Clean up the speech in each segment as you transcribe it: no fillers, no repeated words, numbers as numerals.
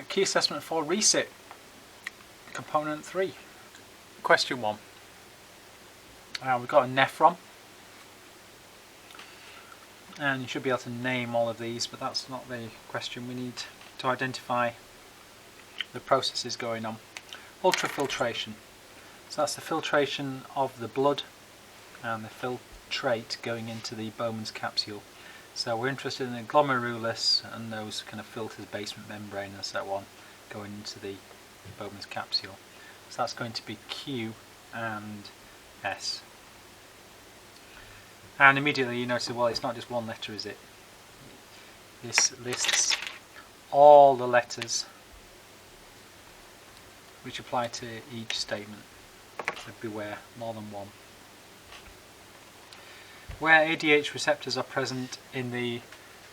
Key assessment for RESIT, component 3. Question 1. We've got a Nephron, and you should be able to name all of these, but that's not the question. We need to identify the processes going on. Ultrafiltration. So that's the filtration of the blood and the filtrate going into the Bowman's capsule. So we're interested in the glomerulus and those kind of filters, basement membrane and so on, going into the Bowman's capsule. So that's going to be Q and S. And immediately you notice, well, it's not just one letter, is it? This lists all the letters which apply to each statement. So beware, more than one. Where ADH receptors are present in the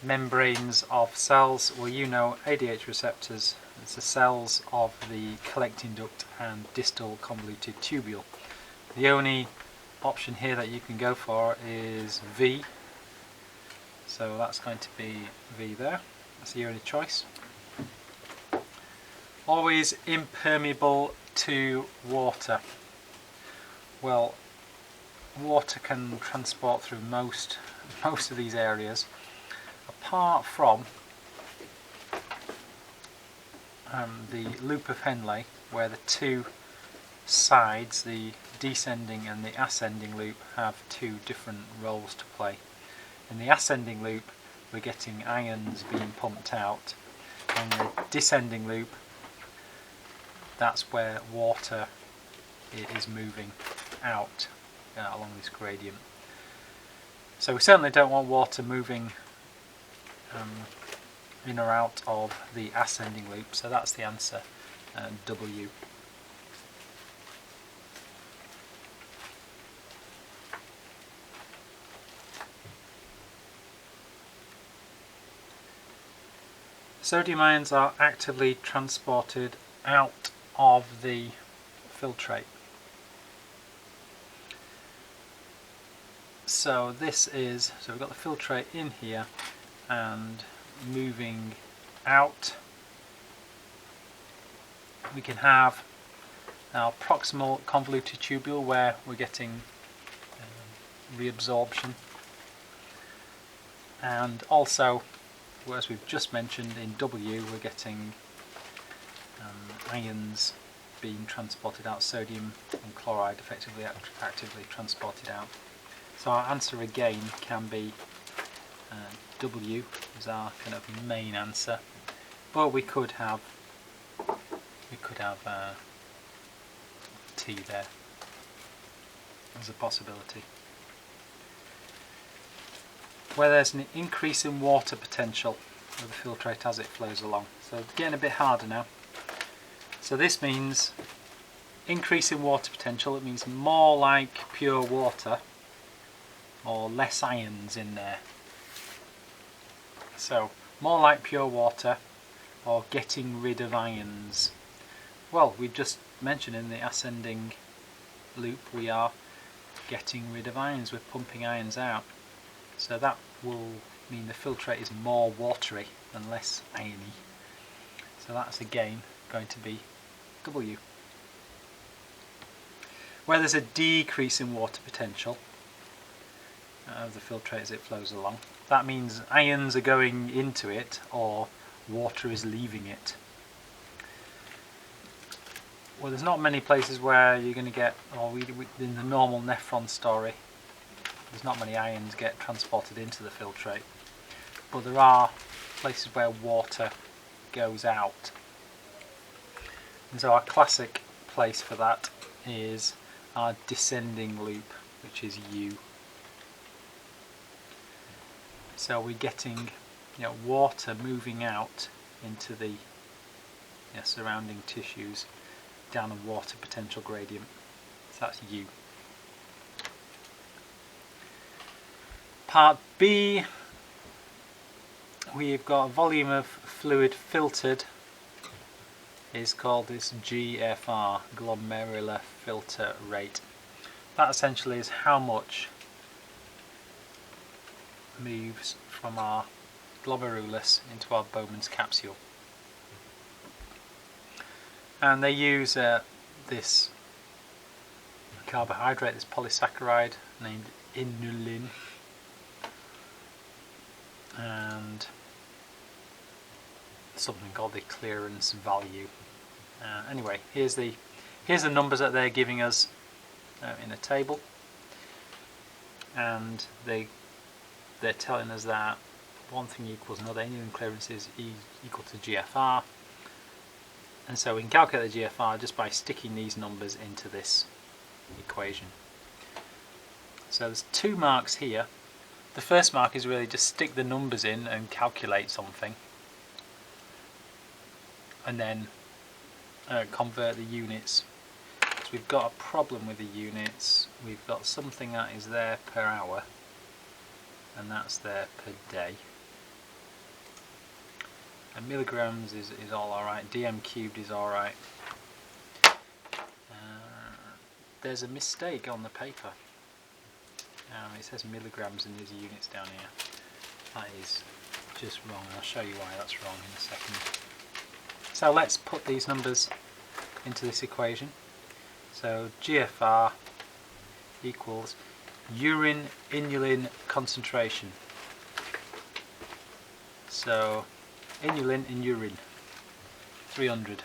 membranes of cells, well, you know ADH receptors, it's the cells of the collecting duct and distal convoluted tubule. The only option here that you can go for is V, so that's going to be V there. That's the only choice. Always impermeable to water. Well, water can transport through most of these areas, apart from the loop of Henle, where the two sides, the descending and the ascending loop, have two different roles to play. In the ascending loop we're getting ions being pumped out, and the descending loop, that's where water is moving out along this gradient. So we certainly don't want water moving in or out of the ascending loop, so that's the answer, W. Sodium ions are actively transported out of the filtrate. So we've got the filtrate in here and moving out. We can have our proximal convoluted tubule, where we're getting reabsorption, and also, as we've just mentioned, in W we're getting ions being transported out, sodium and chloride effectively actively transported out. So our answer again can be W is our kind of main answer, but we could have T there as a possibility. Where there's an increase in water potential of the filtrate as it flows along. So it's getting a bit harder now. So this means increase in water potential. It means more like pure water or less ions in there. So more like pure water or getting rid of ions. Well, we just mentioned in the ascending loop we are getting rid of ions, we're pumping ions out. So that will mean the filtrate is more watery and less iony. So that's again going to be W. Where there's a decrease in water potential of the filtrate as it flows along, that means ions are going into it or water is leaving it. Well, there's not many places where you're going to get, or in the normal Nephron story, there's not many ions get transported into the filtrate, but there are places where water goes out. And so our classic place for that is our descending loop, which is U. So we're getting water moving out into the surrounding tissues down a water potential gradient. So that's U. Part B, we've got a volume of fluid filtered is called this GFR, glomerular filter rate. That essentially is how much moves from our glomerulus into our Bowman's capsule. and they use this carbohydrate, this polysaccharide named inulin, and something called the clearance value. Anyway, here's the numbers that they're giving us in a table, and they're telling us that one thing equals another. Inulin clearance is equal to GFR, and so we can calculate the GFR just by sticking these numbers into this equation. So there's 2 marks here. The first mark is really just stick the numbers in and calculate something, and then convert the units. So we've got a problem with the units. We've got something that is there per hour, and that's there per day. And milligrams is all alright, dm cubed is alright. There's a mistake on the paper. It says milligrams and there's units down here. That is just wrong. I'll show you why that's wrong in a second. So let's put these numbers into this equation. So GFR equals urine inulin concentration. So inulin in urine, 300.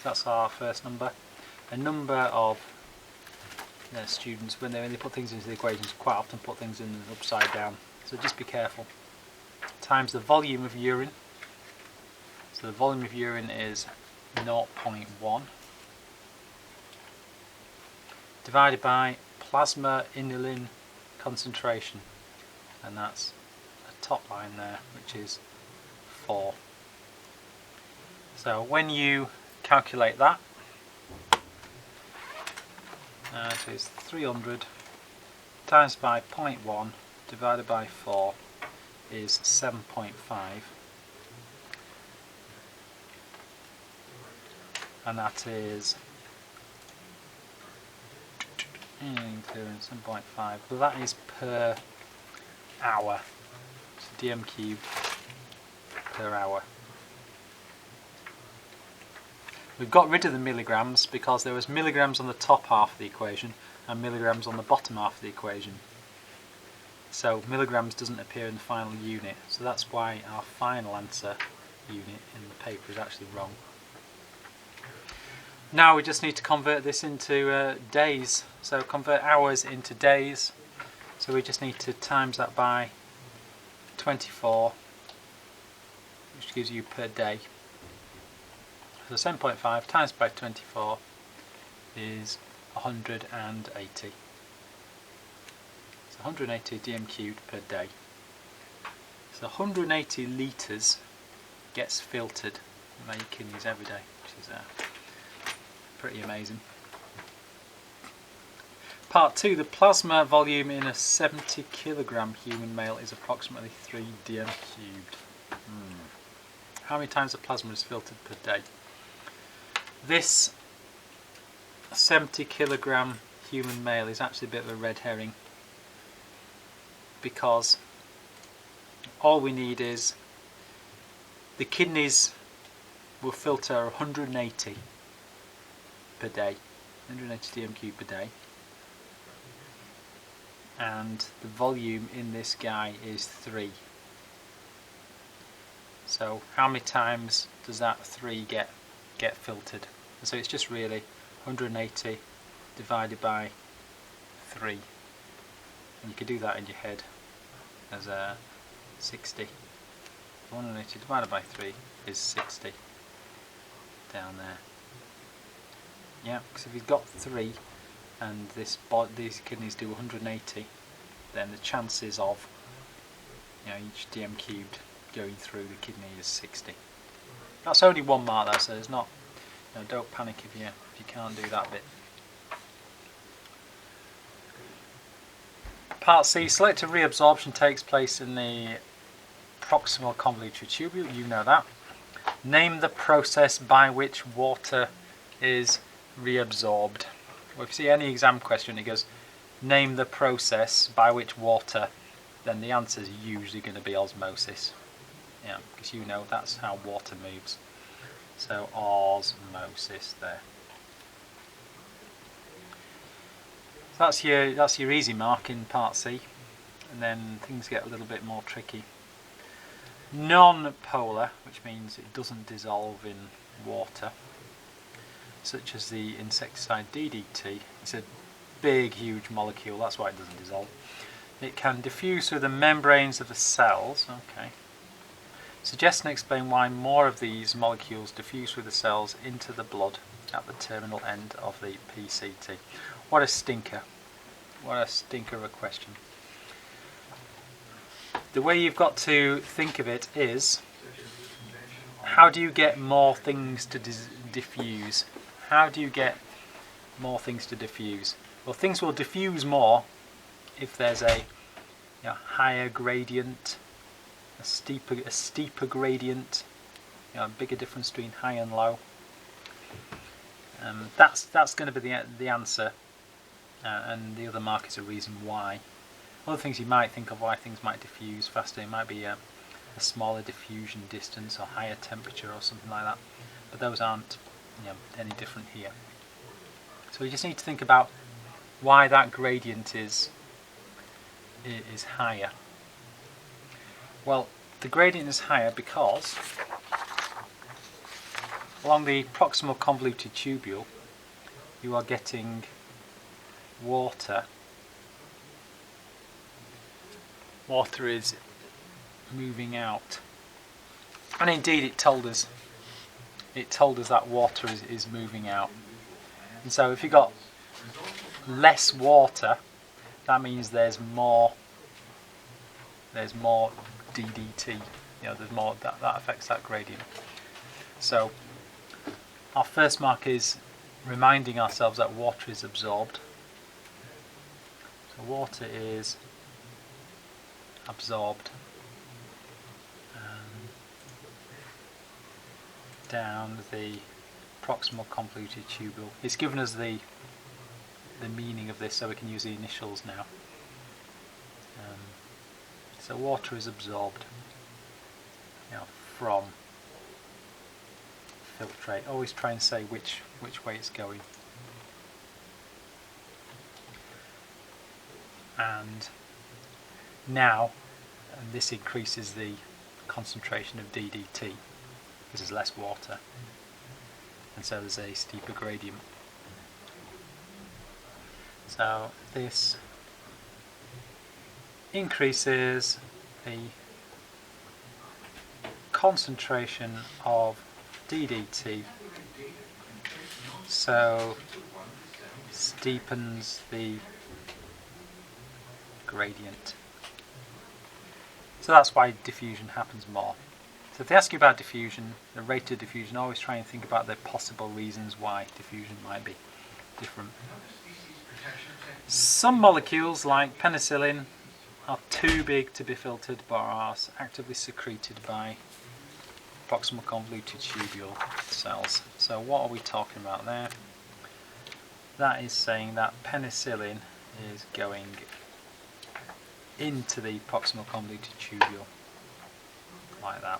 That's our first number. A number of students, when they put things into the equations, quite often put things in upside down. So just be careful. Times the volume of urine. So the volume of urine is 0.1. Divided by plasma inulin concentration, and that's a top line there, which is 4. So when you calculate that, so it's 300 times by 0.1 divided by 4 is 7.5, and that is 7.5. Well, that is per hour. So dm cubed per hour. We've got rid of the milligrams because there was milligrams on the top half of the equation and milligrams on the bottom half of the equation. So milligrams doesn't appear in the final unit, so that's why our final answer unit in the paper is actually wrong. Now we just need to convert this into days, so convert hours into days. So we just need to times that by 24, which gives you per day. So 7.5 times by 24 is 180. So 180 dm cubed per day. So 180 litres gets filtered by your kidneys every day, which is pretty amazing. Part 2, the plasma volume in a 70 kilogram human male is approximately 3 dm cubed. How many times the plasma is filtered per day? This 70 kilogram human male is actually a bit of a red herring, because all we need is the kidneys will filter 180 per day, 180 dm cubed per day, and the volume in this guy is 3. So how many times does that 3 get filtered? And so it's just really 180 divided by 3, and you can do that in your head as 60. 180 divided by 3 is 60 down there. Yeah, because if you've got 3 and these kidneys do 180, then the chances of each dm cubed going through the kidney is 60. That's only 1 mark though, so there's not. Don't panic if you can't do that bit. Part C, selective reabsorption takes place in the proximal convoluted tubule. You know that. Name the process by which water is reabsorbed. Well, if you see any exam question, it goes, name the process by which water, then the answer is usually going to be osmosis. Yeah, because that's how water moves. So osmosis there. So that's your easy mark in part C, and then things get a little bit more tricky. Non-polar, which means it doesn't dissolve in water, such as the insecticide DDT. It's a big, huge molecule, that's why it doesn't dissolve. It can diffuse through the membranes of the cells. Okay. Suggest and explain why more of these molecules diffuse through the cells into the blood at the terminal end of the PCT. What a stinker. What a stinker of a question. The way you've got to think of it is, how do you get more things to diffuse? How do you get more things to diffuse? Well, things will diffuse more if there's a higher gradient, a steeper gradient, a bigger difference between high and low. That's going to be the answer, and the other mark is a reason why. Other things you might think of why things might diffuse faster, it might be a smaller diffusion distance or higher temperature or something like that, but those aren't any different here. So you just need to think about why that gradient is higher. Well, the gradient is higher because along the proximal convoluted tubule you are getting water. Water is moving out, and indeed it told us that water is moving out. And so if you've got less water, that means there's more DDT. There's more that affects that gradient. So our first mark is reminding ourselves that water is absorbed. So water is absorbed down the proximal convoluted tubule. It's given us the meaning of this, so we can use the initials now. So water is absorbed from filtrate. Always try and say which way it's going. And now, this increases the concentration of DDT because there's less water, and so there's a steeper gradient. So this increases the concentration of DDT, so steepens the gradient. So that's why diffusion happens more. So if they ask you about diffusion, the rate of diffusion, always try and think about the possible reasons why diffusion might be different. Some molecules, like penicillin, are too big to be filtered but are actively secreted by proximal convoluted tubule cells. So what are we talking about there? That is saying that penicillin is going into the proximal convoluted tubule like that.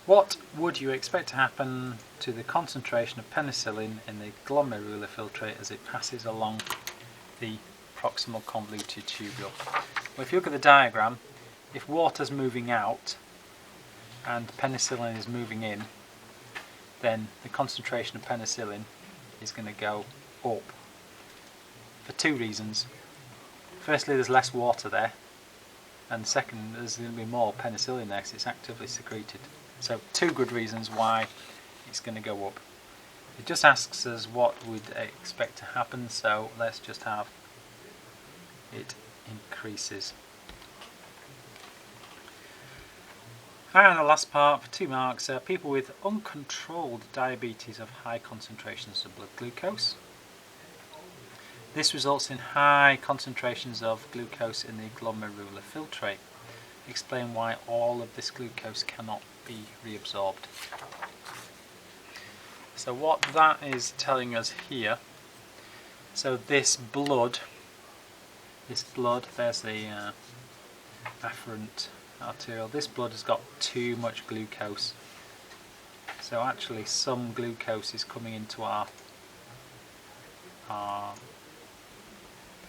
What would you expect to happen to the concentration of penicillin in the glomerular filtrate as it passes along the proximal convoluted tubule? Well, if you look at the diagram, if water's moving out and penicillin is moving in, then the concentration of penicillin is going to go up for two reasons. Firstly, there's less water there, and second, there's going to be more penicillin there because it's actively secreted. So two good reasons why it's going to go up. It just asks us what we'd expect to happen, so let's just have it increases. And the last part, for 2 marks, people with uncontrolled diabetes have high concentrations of blood glucose. This results in high concentrations of glucose in the glomerular filtrate. Explain why all of this glucose cannot be reabsorbed. So what that is telling us here, so this blood this blood, there's the afferent arterial, this blood has got too much glucose. So actually some glucose is coming into our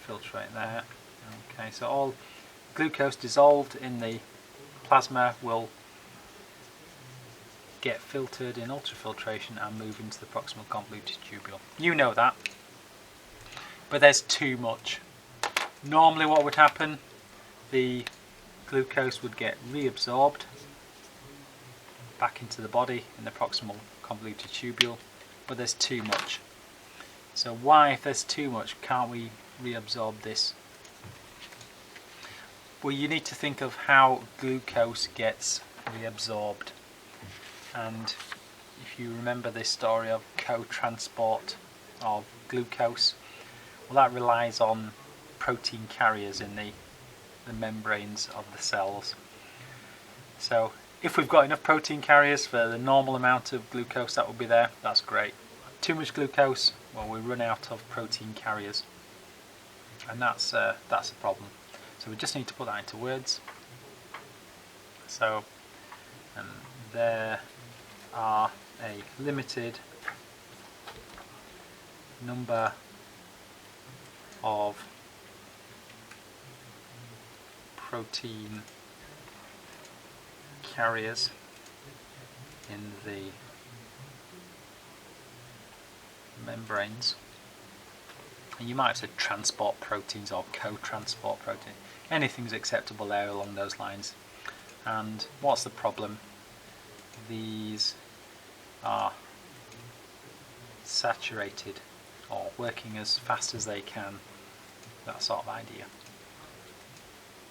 filtrate there. Okay, so all glucose dissolved in the plasma will get filtered in ultrafiltration and move into the proximal convoluted tubule. You know that, but there's too much. Normally what would happen, the glucose would get reabsorbed back into the body in the proximal convoluted tubule, but there's too much. So why, if there's too much, can't we reabsorb this? Well, you need to think of how glucose gets reabsorbed. And if you remember this story of co-transport of glucose, well, that relies on protein carriers in the membranes of the cells. So if we've got enough protein carriers for the normal amount of glucose that will be there, that's great. Too much glucose, well, we run out of protein carriers, and that's a problem. So we just need to put that into words. So there are a limited number of protein carriers in the membranes, and you might have said transport proteins or co-transport protein. Anything's acceptable there along those lines. And what's the problem? These are saturated or working as fast as they can, that sort of idea.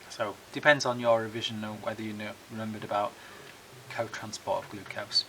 So depends on your revision of whether you remembered about co-transport of glucose.